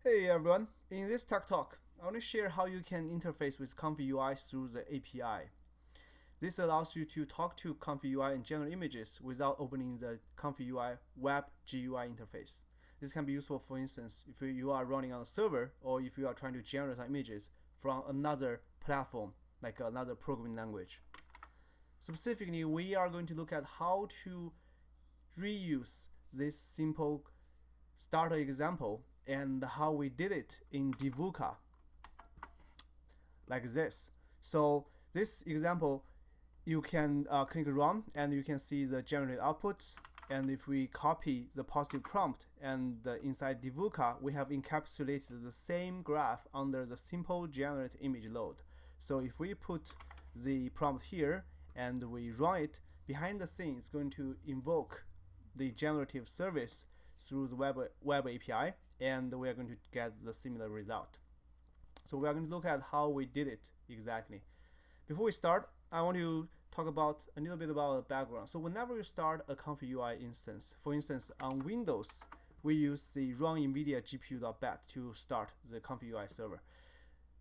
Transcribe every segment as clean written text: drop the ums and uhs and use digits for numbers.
Hey everyone, in this tech talk, I want to share how you can interface with ComfyUI through the API. This allows you to talk to ComfyUI and generate images without opening the ComfyUI web GUI interface. This can be useful, for instance, if you are running on a server or if you are trying to generate some images from another platform, like another programming language. Specifically, we are going to look at how to reuse this simple starter example and how we did it in Divooka, like this. So this example, you can click run and you can see the generated output. And if we copy the positive prompt and inside Divooka, we have encapsulated the same graph under the simple generate image load. So if we put the prompt here and we run it, behind the scenes it's going to invoke the generative service through the web API, and we are going to get the similar result. So we are going to look at how we did it exactly. Before we start, I want to talk about a little bit about the background. So whenever you start a ComfyUI instance, for instance on Windows, we use the run NVIDIA GPU.bat to start the ComfyUI server.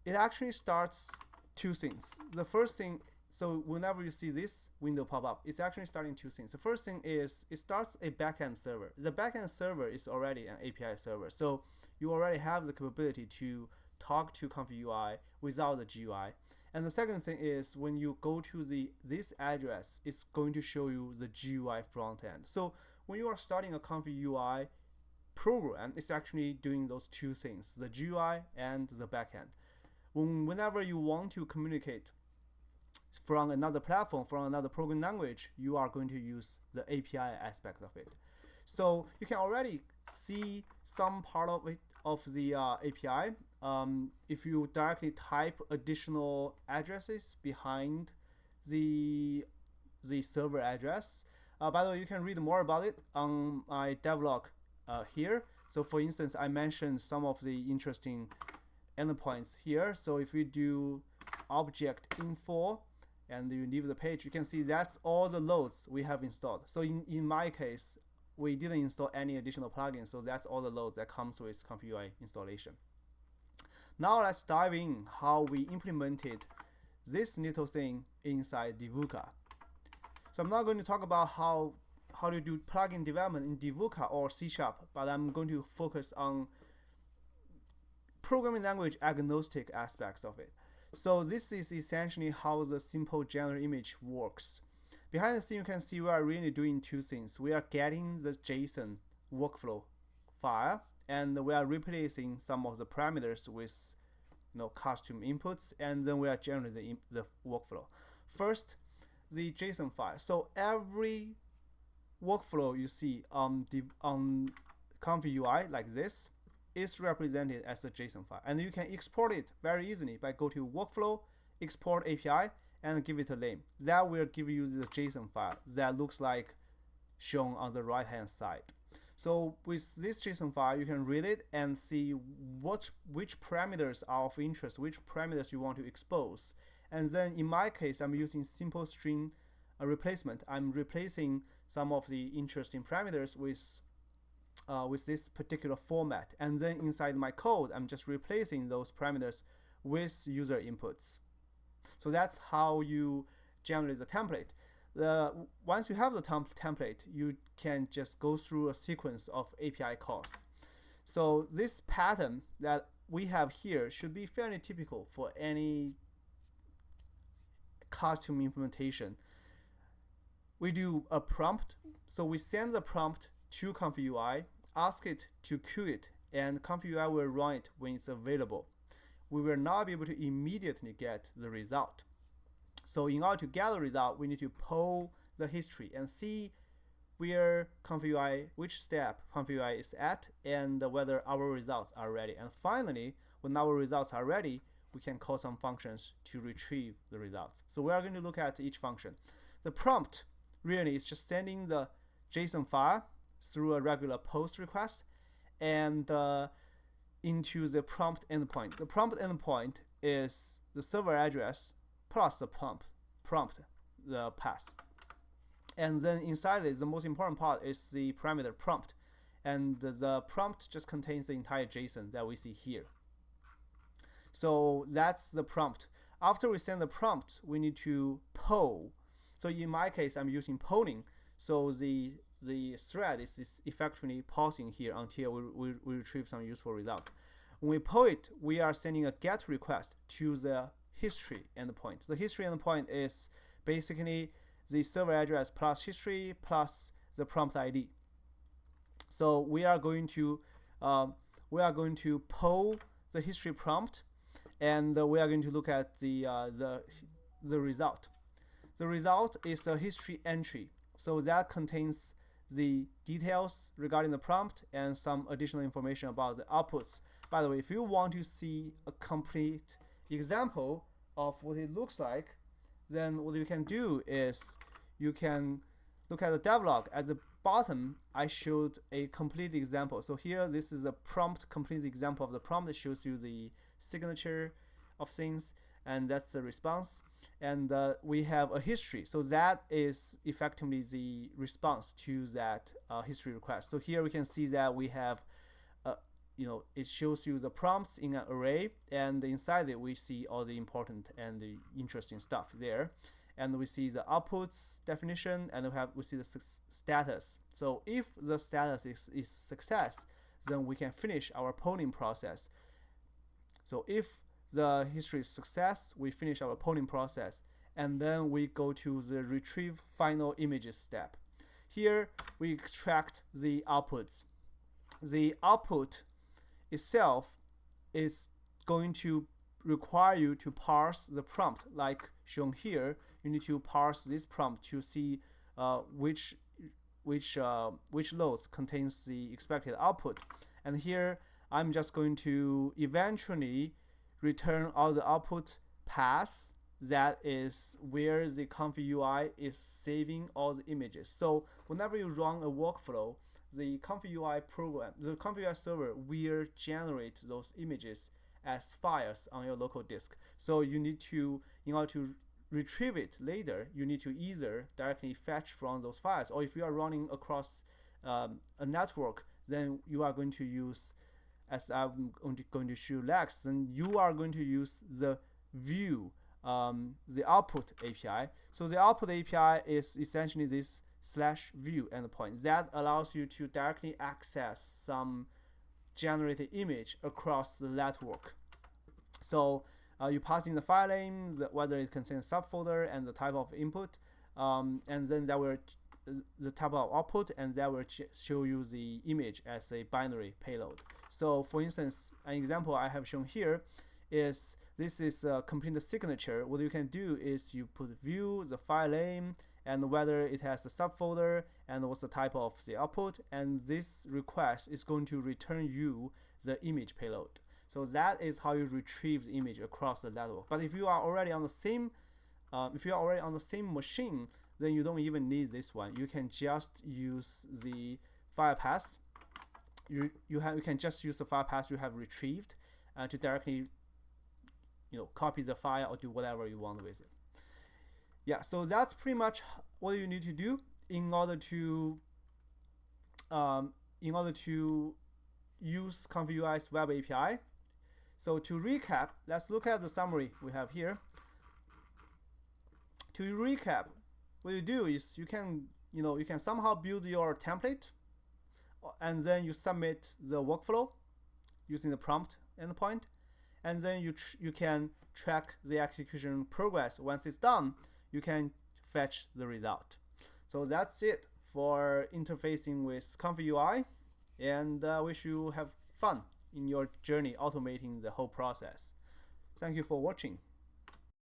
It actually starts two things. The first thing, so whenever you see this window pop up, it's actually starting two things. The first thing is it starts a backend server. The backend server is already an API server, so you already have the capability to talk to ComfyUI without the GUI. And the second thing is when you go to this address, it's going to show you the GUI front end. So when you are starting a ComfyUI program, it's actually doing those two things, the GUI and the backend. Whenever you want to communicate from another platform, from another programming language, you are going to use the API aspect of it. So you can already see some part of it, of the API. If you directly type additional addresses behind the server address. By the way, you can read more about it on my devlog here. So for instance, I mentioned some of the interesting endpoints here. So if we do object info and you leave the page, you can see that's all the loads we have installed. So in my case, we didn't install any additional plugins, so that's all the loads that comes with ComfyUI installation. Now let's dive in how we implemented this little thing inside Divooka. So I'm not going to talk about how to do plugin development in Divooka or C#, but I'm going to focus on programming language agnostic aspects of it. So this is essentially how the simple general image works. Behind the scene, you can see we are really doing two things. We are getting the JSON workflow file, and we are replacing some of the parameters with custom inputs, and then we are generating the workflow. First, the JSON file. So every workflow you see on ComfyUI like this is represented as a JSON file, and you can export it very easily by go to workflow, export API, and give it a name. That will give you the JSON file that looks like shown on the right hand side. So with this JSON file, you can read it and see which parameters are of interest, which parameters you want to expose. And then in my case, I'm using simple string replacement. I'm replacing some of the interesting parameters with this particular format, and then inside my code I'm just replacing those parameters with user inputs. So that's how you generate the template. Once you have the template, you can just go through a sequence of API calls. So this pattern that we have here should be fairly typical for any custom implementation. We do a prompt, so we send the prompt to ComfyUI, ask it to queue it, and ComfyUI will run it when it's available. We will not be able to immediately get the result. So in order to get the result, we need to poll the history and see where ComfyUI, which step ComfyUI is at, and whether our results are ready. And finally, when our results are ready, we can call some functions to retrieve the results. So we are going to look at each function. The prompt really is just sending the JSON file through a regular post request and into the prompt endpoint. The prompt endpoint is the server address plus the prompt, the path. And then inside it, the most important part is the parameter prompt. and the prompt just contains the entire JSON that we see here. So that's the prompt. After we send the prompt, we need to poll. So in my case, I'm using polling. So the thread is effectively pausing here until we retrieve some useful result. When we poll it, we are sending a GET request to the history endpoint. The history endpoint is basically the server address plus history plus the prompt ID. So we are going to poll the history prompt, and we are going to look at the result. The result is a history entry. So that contains the details regarding the prompt and some additional information about the outputs. By the way, if you want to see a complete example of what it looks like, then what you can do is you can look at the devlog. At the bottom, I showed a complete example. So here, this is a prompt, complete example of the prompt. It shows you the signature of things, and that's the response. And we have a history. So that is effectively the response to that history request. So here we can see that we have, it shows you the prompts in an array, and inside it we see all the important and the interesting stuff there. And we see the outputs definition, and we see the status. So if the status is success, then we can finish our polling process. So if the history is success, we finish our polling process, and then we go to the retrieve final images step. Here we extract the outputs. The output itself is going to require you to parse the prompt, like shown here. You need to parse this prompt to see which loads contains the expected output. And here I'm just going to eventually return all the output paths. That is where the ComfyUI is saving all the images. So whenever you run a workflow, the ComfyUI program, the ComfyUI server will generate those images as files on your local disk. So you need to, in order to retrieve it later, you need to either directly fetch from those files, or if you are running across a network, then you are going to use, as I'm going to show next, then you are going to use the view, the output API. So the output API is essentially this /view endpoint that allows you to directly access some generated image across the network. So you pass in the file name, whether it contains subfolder, and the type of input, and then that will the type of output, and that will show you the image as a binary payload. So for instance, an example I have shown here is this is a complete signature. What you can do is you put view, the file name, and whether it has a subfolder, and what's the type of the output, and this request is going to return you the image payload. So that is how you retrieve the image across the network. But if you are already on the same machine, then you don't even need this one. You can just use the file path. You can just use the file path you have retrieved to directly copy the file or do whatever you want with it. Yeah, so that's pretty much what you need to do in order to use ComfyUI's web API. So to recap, let's look at the summary we have here. To recap, what you do is you can somehow build your template, and then you submit the workflow using the prompt endpoint, and then you can track the execution progress. Once it's done, you can fetch the result. So that's it for interfacing with ComfyUI, and I wish you have fun in your journey automating the whole process. Thank you for watching.